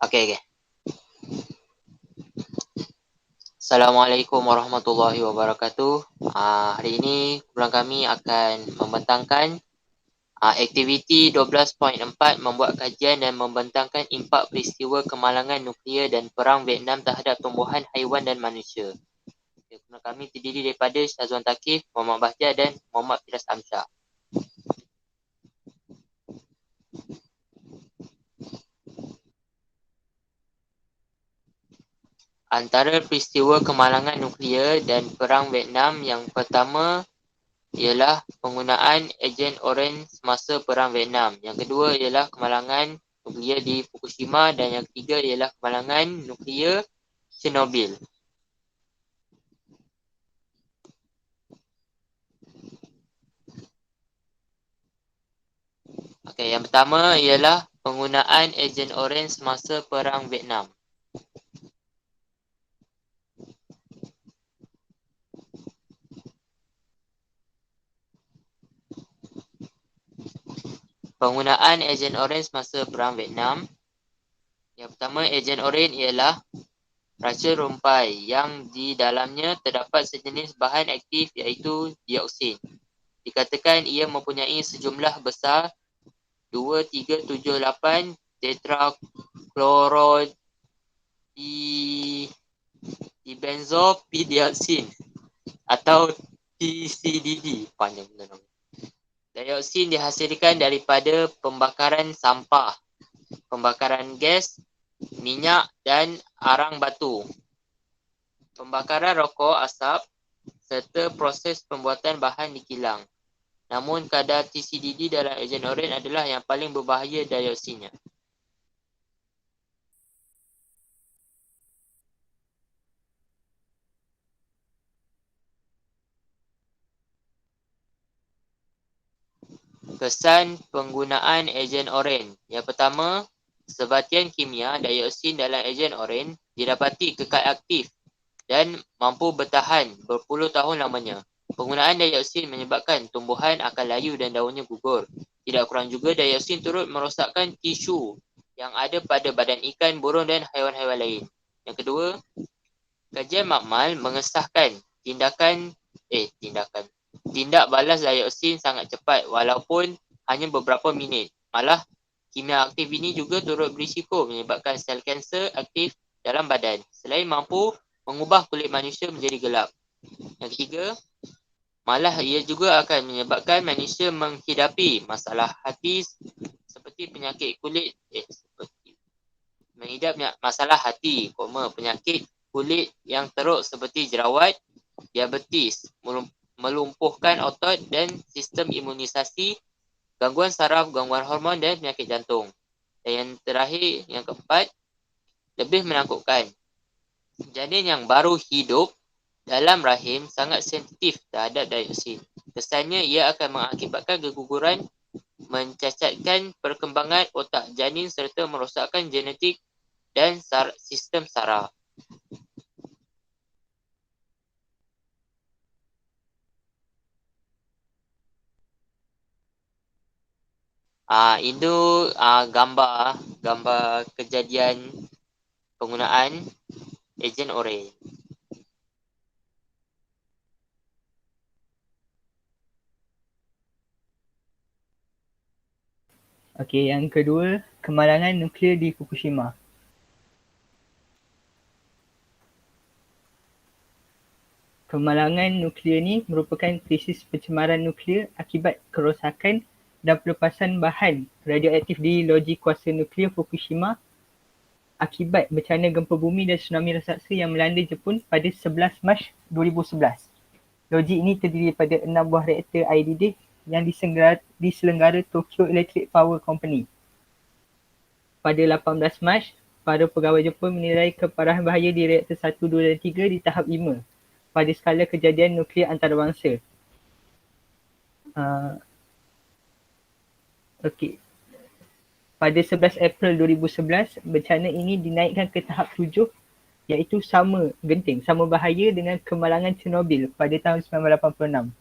Okey. Assalamualaikum warahmatullahi wabarakatuh. Hari ini kumpulan kami akan membentangkan aktiviti 12.4 membuat kajian dan membentangkan impak peristiwa kemalangan nuklear dan perang Vietnam terhadap tumbuhan, haiwan dan manusia. Kumpulan kami terdiri daripada Syazwan Takif, Muhammad Bahtiar dan Muhammad Firas Amsyar. Antara peristiwa kemalangan nuklear dan perang Vietnam, yang pertama ialah penggunaan ejen Oren semasa perang Vietnam. Yang kedua ialah kemalangan nuklear di Fukushima dan yang ketiga ialah kemalangan nuklear Chernobyl. Okey, yang pertama ialah penggunaan ejen Oren semasa perang Vietnam. Penggunaan ejen Oren semasa perang Vietnam. Yang pertama, ejen Oren ialah racun rumpai yang di dalamnya terdapat sejenis bahan aktif iaitu dioksin. Dikatakan ia mempunyai sejumlah besar 2378 tetrachlorodibenzopidioksin atau TCDD, panjang nama. Dioksin dihasilkan daripada pembakaran sampah, pembakaran gas, minyak dan arang batu, pembakaran rokok asap serta proses pembuatan bahan di kilang. Namun kadar TCDD dalam ejen Oren adalah yang paling berbahaya dioksinnya. Kesan penggunaan ejen Oren. Yang pertama, sebatian kimia dioksin dalam ejen Oren didapati kekal aktif dan mampu bertahan berpuluh tahun lamanya. Penggunaan dioksin menyebabkan tumbuhan akan layu dan daunnya gugur. Tidak kurang juga dioksin turut merosakkan tisu yang ada pada badan ikan, burung dan haiwan-haiwan lain. Yang kedua, kajian makmal mengesahkan tindak balas dioksin sangat cepat walaupun hanya beberapa minit. Malah, kimia aktif ini juga turut berisiko menyebabkan sel kanser aktif dalam badan selain mampu mengubah kulit manusia menjadi gelap. Yang ketiga, malah ia juga akan menyebabkan manusia menghidapi masalah hati seperti penyakit kulit masalah hati, penyakit kulit yang teruk seperti jerawat, diabetes, melumpuhkan otot dan sistem imunisasi, gangguan saraf, gangguan hormon dan penyakit jantung. Dan yang terakhir, yang keempat, lebih menakutkan. Janin yang baru hidup dalam rahim sangat sensitif terhadap dioksin. Kesannya ia akan mengakibatkan keguguran, mencacatkan perkembangan otak janin serta merosakkan genetik dan sistem saraf. Itu gambar kejadian penggunaan ejen Oren. Okey, yang kedua, kemalangan nuklear di Fukushima. Kemalangan nuklear ni merupakan krisis pencemaran nuklear akibat kerosakan dan pelepasan bahan radioaktif di loji kuasa nuklear Fukushima akibat bencana gempa bumi dan tsunami raksasa yang melanda Jepun pada 11 Mac 2011. Loji ini terdiri daripada 6 buah reaktor air didih yang diselenggara Tokyo Electric Power Company. Pada 18 Mac, para pegawai Jepun menilai keparahan bahaya di reaktor 1, 2 dan 3 di tahap 5 pada skala kejadian nuklear antarabangsa. Okey. Pada 11 April 2011, bencana ini dinaikkan ke tahap 7 iaitu sama bahaya dengan kemalangan Chernobyl pada tahun 1986.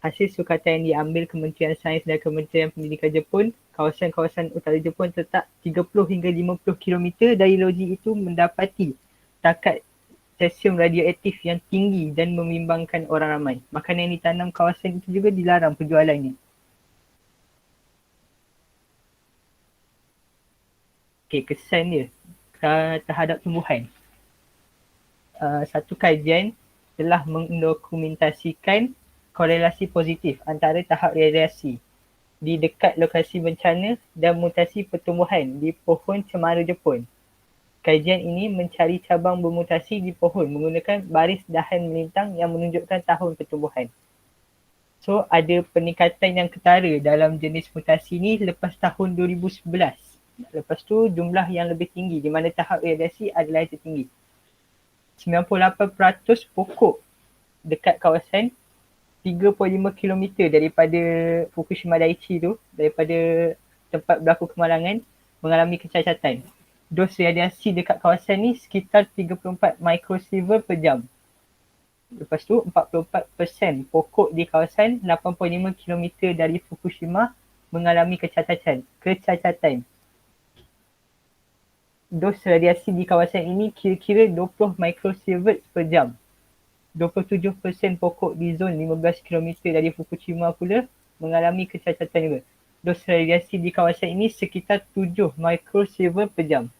Hasil sukatan yang diambil Kementerian Sains dan Kementerian Pendidikan Jepun, kawasan-kawasan utara Jepun terletak 30 hingga 50 km dari loji itu mendapati takat cesium radioaktif yang tinggi dan membimbangkan orang ramai. Makanan yang ditanam kawasan itu juga dilarang penjualannya. Okey, kesan dia terhadap tumbuhan. Satu kajian telah mendokumentasikan korelasi positif antara tahap radiasi di dekat lokasi bencana dan mutasi pertumbuhan di pohon cemara Jepun. Kajian ini mencari cabang bermutasi di pohon menggunakan baris dahan melintang yang menunjukkan tahun pertumbuhan. So, ada peningkatan yang ketara dalam jenis mutasi ni lepas tahun 2011. Lepas tu jumlah yang lebih tinggi di mana tahap radiasi adalah yang tertinggi. 98% pokok dekat kawasan 3.5 km daripada Fukushima Daiichi tu, daripada tempat berlaku kemalangan, mengalami kecacatan. Dos radiasi dekat kawasan ni sekitar 34 microsievert per jam. Lepas tu 44% pokok di kawasan 8.5 km dari Fukushima mengalami kecacatan. Dos radiasi di kawasan ini kira-kira 20 microsievert per jam. 27% pokok di zon 15 km dari Fukushima pula mengalami kecacatan juga. Dos radiasi di kawasan ini sekitar 7 microsievert per jam.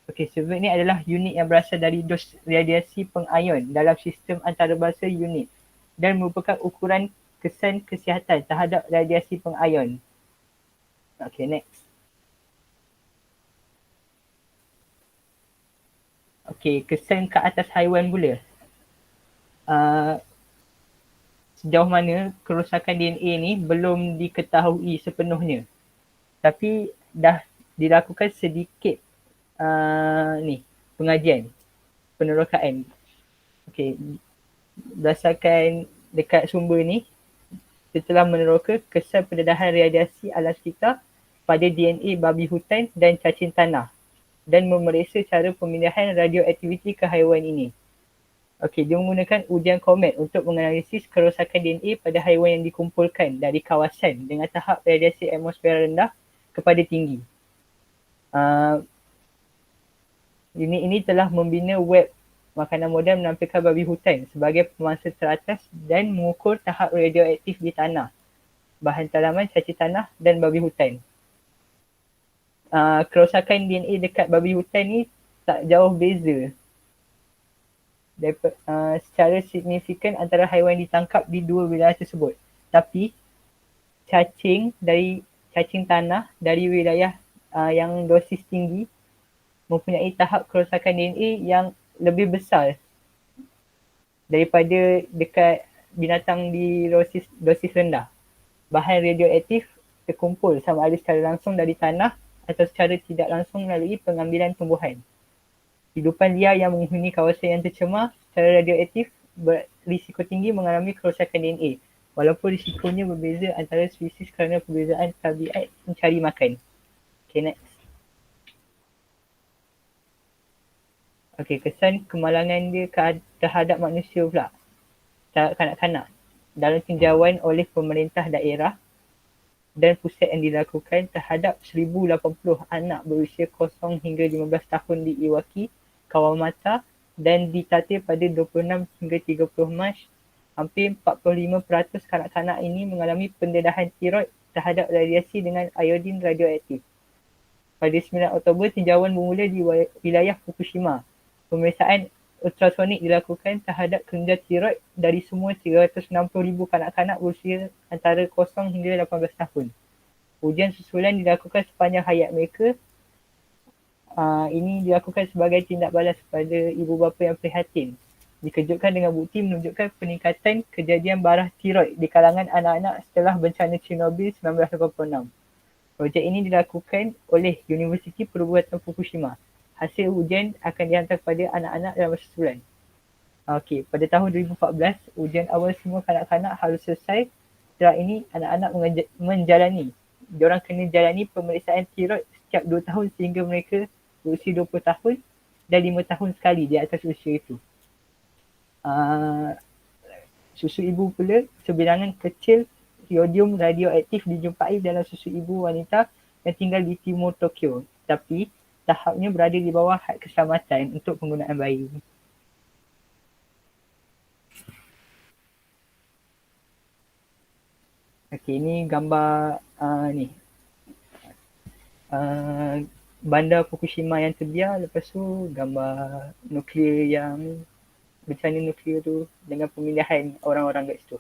Okey, sievert ni adalah unit yang berasal dari dos radiasi pengayon dalam sistem antarabangsa unit dan merupakan ukuran kesan kesihatan terhadap radiasi pengayon. Okey, next. Okey, kesan ke atas haiwan pula. Sejauh mana kerosakan DNA ni belum diketahui sepenuhnya. Tapi dah dilakukan sedikit pengajian, penerokaan. Okey, berdasarkan dekat sumber ni, setelah meneroka kesan pendedahan radiasi alam sekitar pada DNA babi hutan dan cacing tanah dan memeriksa cara pemindahan radioaktiviti ke haiwan ini. Okey, dia menggunakan ujian komet untuk menganalisis kerosakan DNA pada haiwan yang dikumpulkan dari kawasan dengan tahap radiasi atmosfera rendah kepada tinggi. Unit ini telah membina web makanan moden menampilkan babi hutan sebagai pemangsa teratas dan mengukur tahap radioaktif di tanah, bahan tanaman, cacing tanah dan babi hutan. Kerosakan DNA dekat babi hutan ni tak jauh beza secara signifikan antara haiwan ditangkap di dua wilayah tersebut. Tapi cacing tanah dari wilayah yang dosis tinggi mempunyai tahap kerosakan DNA yang lebih besar daripada dekat binatang di dosis rendah. Bahan radioaktif terkumpul sama ada secara langsung dari tanah atau secara tidak langsung melalui pengambilan tumbuhan. Hidupan liar yang menghuni kawasan yang tercemar secara radioaktif berisiko tinggi mengalami kerosakan DNA, walaupun risikonya berbeza antara spesies kerana perbezaan tabiat mencari makan. Okay, next. Okay, kesan kemalangan dia terhadap manusia pula, terhadap kanak-kanak. Dalam tinjauan oleh pemerintah daerah dan pusat yang dilakukan terhadap 1080 anak berusia 0 hingga 15 tahun di Iwaki, Kawamata dan di Tate pada 26 hingga 30 Mac, hampir 45% kanak-kanak ini mengalami pendedahan tiroid terhadap radiasi dengan iodin radioaktif. Pada 9 Oktober, tinjauan bermula di wilayah Fukushima. Pemeriksaan ultrasonik dilakukan terhadap kelenjar tiroid dari semua 360,000 kanak-kanak berusia antara 0 hingga 18 tahun. Ujian susulan dilakukan sepanjang hayat mereka. Ini dilakukan sebagai tindak balas kepada ibu bapa yang prihatin. Dikejutkan dengan bukti menunjukkan peningkatan kejadian barah tiroid di kalangan anak-anak setelah bencana Chernobyl 1986. Projek ini dilakukan oleh Universiti Perubatan Fukushima. Hasil ujian akan dihantar kepada anak-anak dalam masa sebulan. Okey, pada tahun 2014, ujian awal semua kanak-kanak harus selesai. Setelah ini, anak-anak menjalani. Diorang kena jalani pemeriksaan tiroid setiap 2 tahun sehingga mereka berusia 20 tahun dan 5 tahun sekali di atas usia itu. Susu ibu pula, sebilangan kecil iodium radioaktif dijumpai dalam susu ibu wanita yang tinggal di timur Tokyo. Tapi tahapnya berada di bawah had keselamatan untuk penggunaan bayi. Okey, ini gambar ni. Uh, bandar Fukushima yang terbiar, lepas tu gambar nuklear yang bencana nuklear tu dengan pemindahan orang-orang kat situ.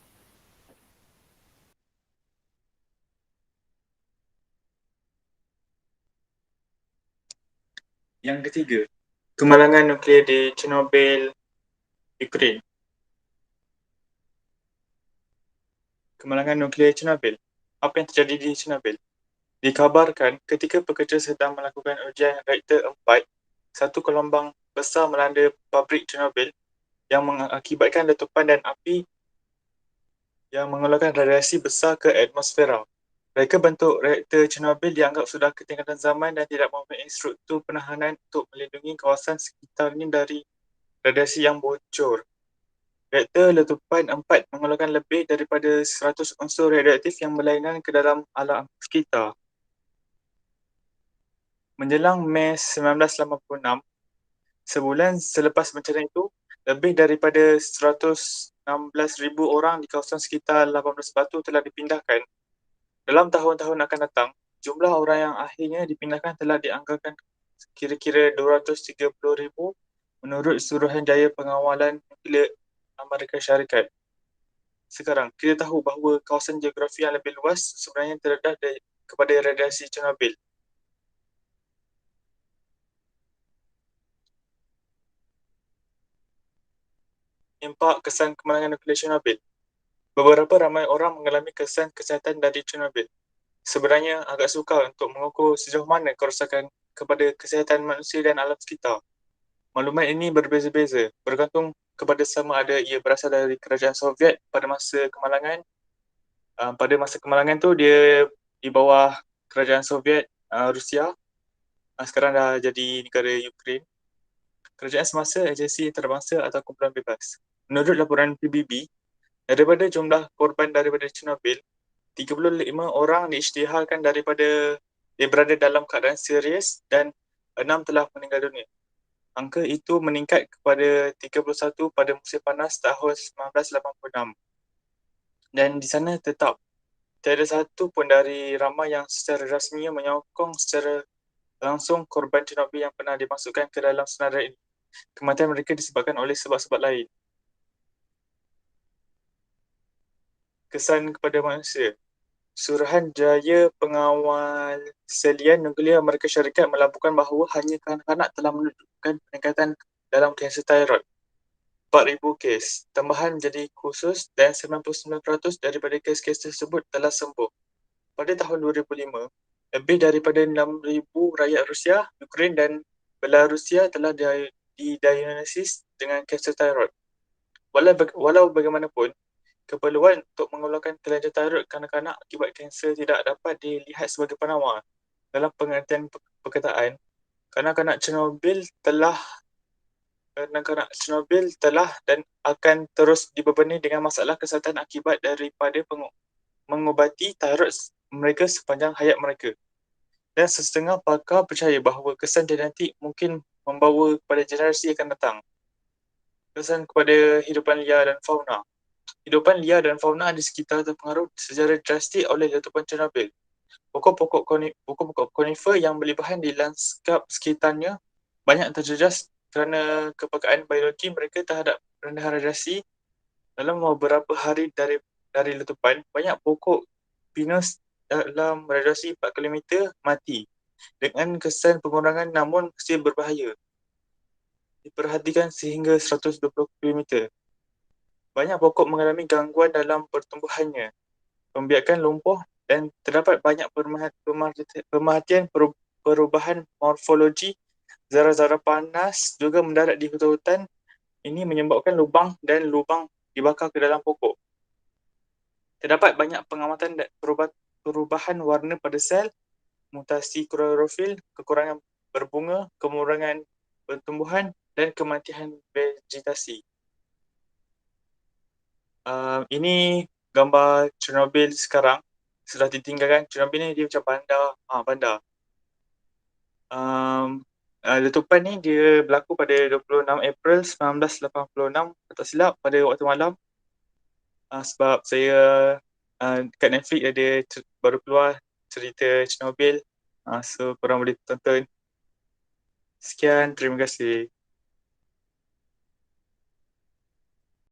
Yang ketiga, kemalangan nuklear di Chernobyl, Ukraine. Kemalangan nuklear Chernobyl. Apa yang terjadi di Chernobyl? Dikabarkan ketika pekerja sedang melakukan ujian reaktor 4, satu gelombang besar melanda pabrik Chernobyl yang mengakibatkan letupan dan api yang mengeluarkan radiasi besar ke atmosfera. Reka bentuk reaktor Chernobyl dianggap sudah ketinggalan zaman dan tidak mempunyai struktur penahanan untuk melindungi kawasan sekitarnya dari radiasi yang bocor. Reaktor letupan 4 mengeluarkan lebih daripada 100 unsur radioaktif yang berlainan ke dalam alam sekitar. Menjelang Mei 1986, sebulan selepas bencana itu, lebih daripada 116,000 orang di kawasan sekitar 18 Batu telah dipindahkan. Dalam tahun-tahun akan datang, jumlah orang yang akhirnya dipindahkan telah dianggarkan kira-kira 230,000 menurut Suruhanjaya Pengawalan Nuklear Amerika Syarikat. Sekarang, kita tahu bahawa kawasan geografi yang lebih luas sebenarnya terdedah kepada radiasi Chernobyl. Impak kesan kemalangan nuklear Chernobyl. Beberapa ramai orang mengalami kesan kesihatan dari Chernobyl. Sebenarnya agak sukar untuk mengukur sejauh mana kerosakan kepada kesihatan manusia dan alam sekitar. Maklumat ini berbeza-beza, bergantung kepada sama ada ia berasal dari kerajaan Soviet pada masa kemalangan. Pada masa kemalangan tu dia di bawah kerajaan Soviet, Rusia. Sekarang dah jadi negara Ukraine. Kerajaan semasa, agensi antarabangsa atau kumpulan bebas. Menurut laporan PBB, daripada jumlah korban daripada Chernobyl, 35 orang diisytiharkan daripada dia berada dalam keadaan serius dan 6 telah meninggal dunia. Angka itu meningkat kepada 31 pada musim panas tahun 1986. Dan di sana tetap tiada satu pun dari ramai yang secara rasminya menyokong secara langsung korban Chernobyl yang pernah dimasukkan ke dalam senarai ini. Kematian mereka disebabkan oleh sebab-sebab lain. Kesan kepada manusia. Suruhanjaya Pengawal Salian Nuklear Amerika Syarikat melaporkan bahawa hanya kanak-kanak telah menunjukkan peningkatan dalam kanser thyroid. 4,000 kes tambahan menjadi khusus dan 99% daripada kes-kes tersebut telah sembuh. Pada tahun 2005, lebih daripada 6,000 rakyat Rusia, Ukraine dan Belarusia telah didiagnosis dengan kanser thyroid. Walau bagaimanapun, keperluan untuk mengeluarkan kelenjar thyroid kanak-kanak akibat kanser tidak dapat dilihat sebagai penawar. Dalam pengertian perkataan, kanak-kanak Chernobyl telah dan akan terus dibebani dengan masalah kesihatan akibat daripada mengubati thyroid mereka sepanjang hayat mereka. Dan setengah pakar percaya bahawa kesan genetik mungkin membawa kepada generasi akan datang. Kesan kepada hidupan liar dan fauna. Hidupan liar dan fauna di sekitar terpengaruh secara drastik oleh letupan Chernobyl. Pokok-pokok konifer yang berlebihan di lanskap sekitarnya banyak terjejas kerana kepekaan biologi mereka terhadap rendahan radiasi. Dalam beberapa hari dari letupan, banyak pokok pinus dalam radiasi 4 km mati dengan kesan pengurangan namun masih berbahaya. Diperhatikan sehingga 120 km. Banyak pokok mengalami gangguan dalam pertumbuhannya, pembiakan lumpuh dan terdapat banyak pemerhatian perubahan morfologi. Zarah-zarah panas juga mendarat di hutan-hutan. Ini menyebabkan lubang dan lubang dibakar ke dalam pokok. Terdapat banyak pengamatan dan perubahan warna pada sel, mutasi klorofil, kekurangan berbunga, pengurangan pertumbuhan dan kematian vegetasi. Ini gambar Chernobyl sekarang. Sudah ditinggalkan. Chernobyl ni dia macam bandar. Bandar. Letupan ni dia berlaku pada 26 April 1986, tak silap, pada waktu malam. Sebab saya kat Netflix ada baru keluar cerita Chernobyl. So korang boleh tonton. Sekian, terima kasih.